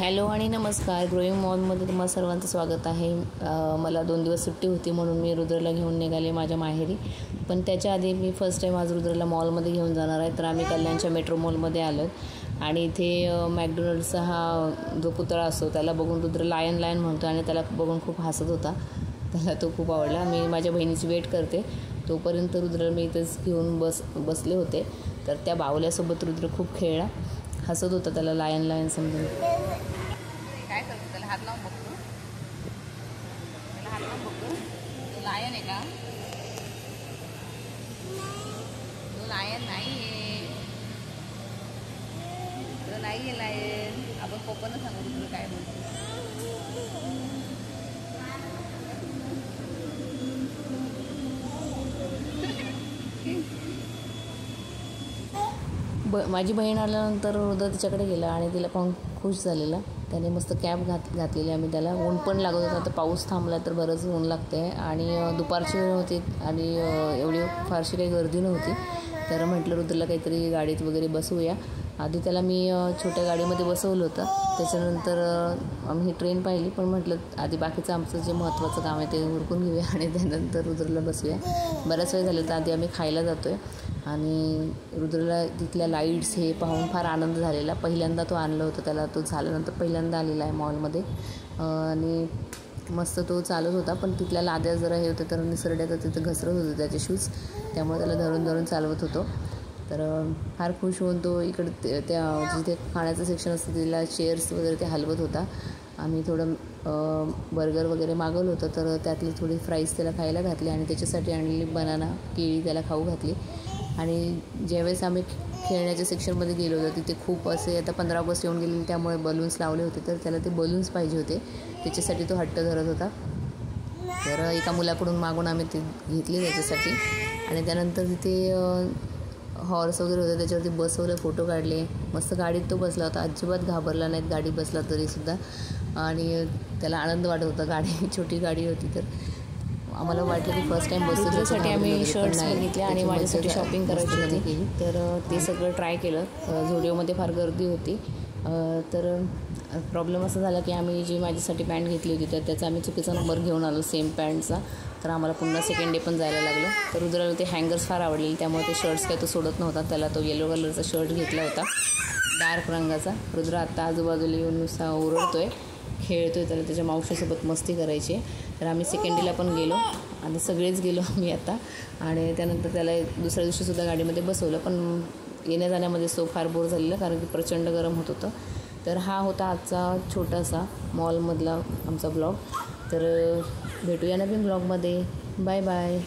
Hello आणि नमस्कार. Growing मॉलमध्ये तुम्हाला सर्वांचं स्वागत आहे. मला 2 दिवस सुट्टी होती म्हणून मी रुद्रला घेऊन निघाले माझ्या माहेरी. पण त्याच्या आधी मी फर्स्ट टाईम आज रुद्रला मॉलमध्ये घेऊन जाणार आहे. तर आम्ही कल्याणच्या मेट्रो मॉलमध्ये आलो आणि इथे मॅकडोनल्ड्सचा हा जो पुतळा असतो त्याला बघून रुद्र लायन लायन म्हणतो आणि त्याला बघून खूप हसत होता. त्याला तो खूप आवडला. मी माझ्या बहिणीची वेट करते तोपर्यंत रुद्र मी इथंच घेऊन बसले होते. तर त्या बावल्यासोबत रुद्र खूप खेळला, हसत होता त्याला लायन लायन समजून. काय करतो त्याला हात लावून बघतो. त्याला हात लावून बघतो. तो लायन आहे का? तो लायन नाही आहे. तो नाही आहे लायन. आपण पप्पांना सांगू तुला काय म्हणतो. माझी बहीण आल्यानंतर रुद्र तिच्याकडे गेला आणि तिला पाहून खुश झालेला. त्याने मस्त कॅप घातलेली आम्ही त्याला. ऊन पण लागत होता. तर पाऊस थांबला तर बरंच ऊन लागते आणि दुपारची वेळ होती आणि एवढी फारशी काही गर्दी नव्हती. तर म्हटलं रुद्रला काहीतरी गाडीत वगैरे बसवूया. आधी त्याला मी छोट्या गाडीमध्ये बसवलं होतं. त्याच्यानंतर आम्ही ट्रेन पाहिली, पण म्हटलं आधी बाकीचं आमचं जे महत्त्वाचं काम आहे ते उरकून घेऊया आणि त्यानंतर रुद्रला बसूया. बराच वेळ झालं तर आधी आम्ही खायला जातो आहे आणि रुद्रला तिथल्या लाईट्स हे पाहून फार आनंद झालेला. पहिल्यांदा तो आणलं होतं त्याला. तो झाल्यानंतर पहिल्यांदा आलेला आहे मॉलमध्ये आणि मस्त तो चालत होता. पण तिथल्या लाद्या जरा हे होतं तर निसरड्याचं तिथं घसरत होतं त्याचे शूज, त्यामुळे त्याला धरून धरून चालवत होतो. तर फार खुश होऊन तो इकडे त्या जिथे खाण्याचं सेक्शन असतं तिला चेअर्स वगैरे ते हलवत होता. आम्ही थोडं बर्गर वगैरे मागवलं होतं तर त्यातली थोडी फ्राईज त्याला खायला घातली आणि त्याच्यासाठी आणलेली बनाना केळी त्याला खाऊ घातली. आणि ज्यावेळेस आम्ही खेळण्याच्या सेक्शनमध्ये गेलो होतो तिथे खूप असे आता 15 ऑगस्ट येऊन गेलेले त्यामुळे बलून्स लावले होते. तर त्याला ते बलून्स पाहिजे होते, त्याच्यासाठी तो हट्ट धरत होता. तर एका मुलाकडून मागून आम्ही ते घेतले त्याच्यासाठी आणि त्यानंतर तिथे हॉर्स वगैरे होते त्याच्यावरती बसवलं, फोटो काढले. मस्त गाडीत तो बसला होता, अजिबात घाबरला नाहीत गाडी बसला तरीसुद्धा. आणि त्याला आनंद वाटत होता. गाडी छोटी गाडी होती तर आम्हाला वाटलं की फर्स्ट टाईम बसण्यासाठी आम्ही शर्ट्स बघितले आणि माझ्यासाठी शॉपिंग करायची होती तर ते सगळं ट्राय केलं. झुडिओमध्ये फार गर्दी होती. तर प्रॉब्लेम असा झाला की आम्ही जी माझ्यासाठी पॅन्ट घेतली होती तर त्याचा आम्ही चुकीचा नंबर घेऊन आलो सेम पॅन्टचा. तर आम्हाला पुन्हा सेकंड डे पण जायला लागलं. तर रुद्राला ते हँगर्स फार आवडलेले त्यामुळे ते शर्ट्स काही तो सोडत नव्हता. त्याला तो येलो कलरचा शर्ट घेतला होता, डार्क रंगाचा. रुद्र आत्ता आजूबाजूला येऊन नुसता ओरडतोय, खेळतोय. त्याला त्याच्या मावशीसोबत मस्ती करायची. तर आम्ही सेकंड डेला पण गेलो आणि सगळेच गेलो आम्ही आता. आणि त्यानंतर त्याला दुसऱ्या दिवशीसुद्धा गाडीमध्ये बसवलं. पण येण्या जाण्यामध्ये सो फार बोर झालेलं कारण की प्रचंड गरम होत होतं. तर हा होता आजचा छोटासा मॉलमधला आमचा ब्लॉग. तर भेटूया नवीन ब्लॉगमध्ये. Bye bye.